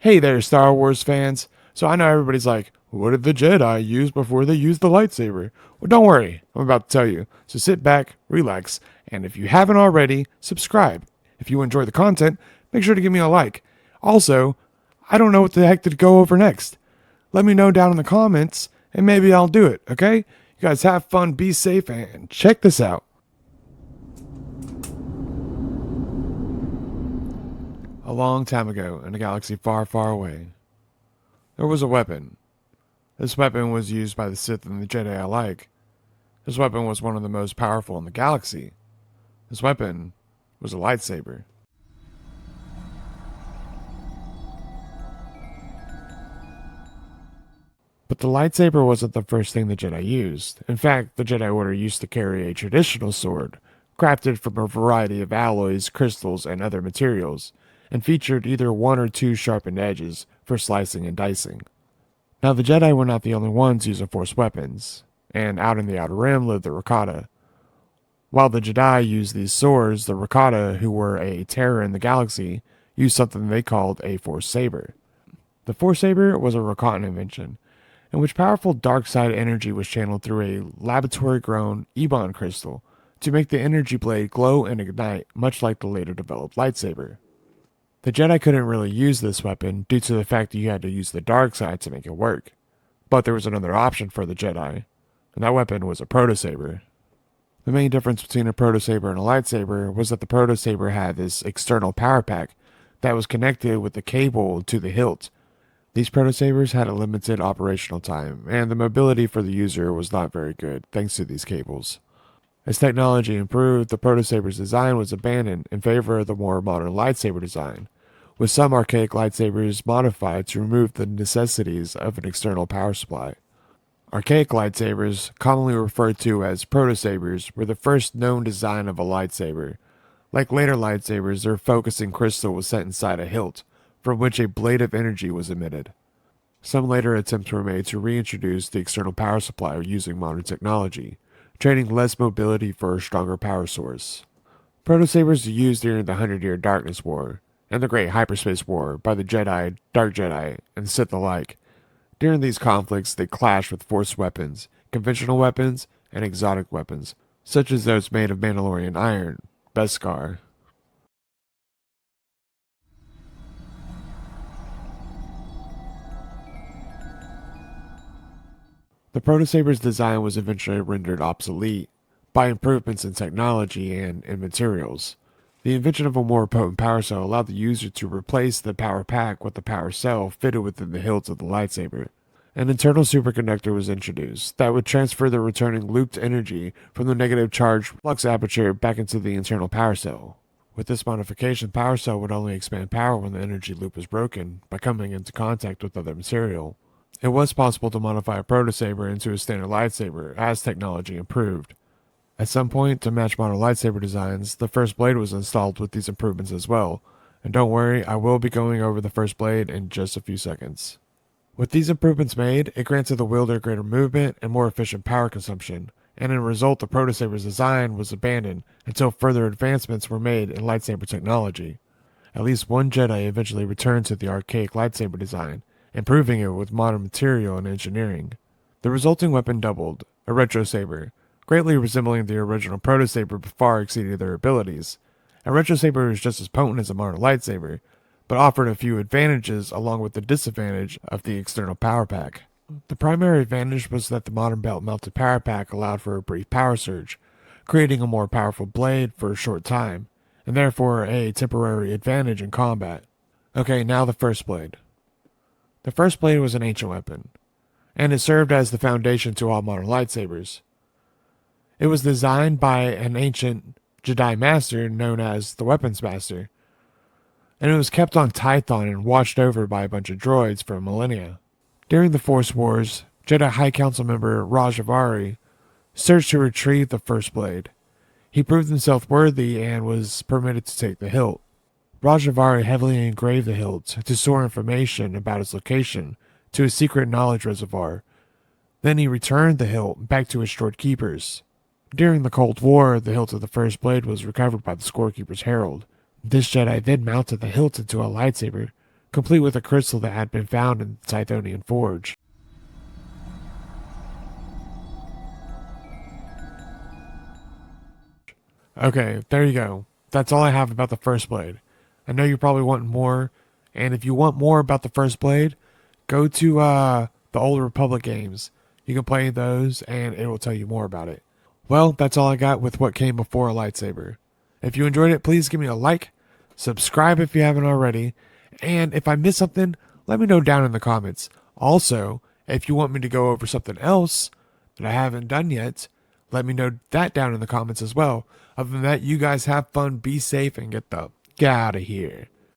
Hey there, Star Wars fans. So I know everybody's like, what did the Jedi use before they used the lightsaber? Well, don't worry, I'm about to tell you. So sit back, relax, and if you haven't already, subscribe. If you enjoy the content, make sure to give me a like. Also, I don't know what the heck to go over next. Let me know down in the comments, and maybe I'll do it, okay? You guys have fun, be safe, and check this out. A long time ago, in a galaxy far, far away, there was a weapon. This weapon was used by the Sith and the Jedi alike. This weapon was one of the most powerful in the galaxy. This weapon was a lightsaber. But the lightsaber wasn't the first thing the Jedi used. In fact, the Jedi Order used to carry a traditional sword, crafted from a variety of alloys, crystals, and other materials, and featured either one or two sharpened edges for slicing and dicing. Now, the Jedi were not the only ones using Force weapons, and out in the Outer Rim lived the Rakata. While the Jedi used these swords, the Rakata, who were a terror in the galaxy, used something they called a Force saber. The Force saber was a Rakatan invention, in which powerful dark side energy was channeled through a laboratory-grown Ebon crystal to make the energy blade glow and ignite, much like the later developed lightsaber. The Jedi couldn't really use this weapon due to the fact that you had to use the dark side to make it work. But there was another option for the Jedi, and that weapon was a protosaber. The main difference between a protosaber and a lightsaber was that the protosaber had this external power pack that was connected with a cable to the hilt. These protosabers had a limited operational time, and the mobility for the user was not very good thanks to these cables. As technology improved, the protosaber's design was abandoned in favor of the more modern lightsaber design, with some archaic lightsabers modified to remove the necessities of an external power supply. Archaic lightsabers, commonly referred to as protosabers, were the first known design of a lightsaber. Like later lightsabers, their focusing crystal was set inside a hilt, from which a blade of energy was emitted. Some later attempts were made to reintroduce the external power supply using modern technology, trading less mobility for a stronger power source. Protosabers were used during the Hundred-Year Darkness War and the Great Hyperspace War by the Jedi, Dark Jedi, and Sith alike. During these conflicts, they clashed with Force weapons, conventional weapons, and exotic weapons, such as those made of Mandalorian iron, Beskar. The protosaber's design was eventually rendered obsolete by improvements in technology and in materials. The invention of a more potent power cell allowed the user to replace the power pack with the power cell fitted within the hilt of the lightsaber. An internal superconductor was introduced that would transfer the returning looped energy from the negative charge flux aperture back into the internal power cell. With this modification, the power cell would only expand power when the energy loop was broken by coming into contact with other material. It was possible to modify a protosaber into a standard lightsaber as technology improved. At some point, to match modern lightsaber designs, the first blade was installed with these improvements as well. And don't worry, I will be going over the first blade in just a few seconds. With these improvements made, it granted the wielder greater movement and more efficient power consumption, and in result the protosaber's design was abandoned until further advancements were made in lightsaber technology. At least one Jedi eventually returned to the archaic lightsaber design, improving it with modern material and engineering. The resulting weapon doubled, a retro saber, greatly resembling the original protosaber but far exceeding their abilities. A retro saber was just as potent as a modern lightsaber, but offered a few advantages along with the disadvantage of the external power pack. The primary advantage was that the modern belt mounted power pack allowed for a brief power surge, creating a more powerful blade for a short time, and therefore a temporary advantage in combat. Okay, now the first blade. The first blade was an ancient weapon, and it served as the foundation to all modern lightsabers. It was designed by an ancient Jedi master known as the Weapons Master, and it was kept on Tython and watched over by a bunch of droids for millennia. During the Force Wars, Jedi High Council member Raj searched to retrieve the first blade. He proved himself worthy and was permitted to take the hilt. Raj heavily engraved the hilt to store information about its location to a secret knowledge reservoir. Then he returned the hilt back to his droid keepers. During the Cold War, the hilt of the first blade was recovered by the Scorekeeper's Herald. This Jedi then mounted the hilt into a lightsaber, complete with a crystal that had been found in the Tithonian Forge. Okay, there you go. That's all I have about the first blade. I know you're probably wanting more, and if you want more about the first blade, go to the Old Republic games. You can play those, and it will tell you more about it. Well, that's all I got with what came before a lightsaber. If you enjoyed it, please give me a like, subscribe if you haven't already, and if I missed something, let me know down in the comments. Also, if you want me to go over something else that I haven't done yet, let me know that down in the comments as well. Other than that, you guys have fun, be safe, and get out of here.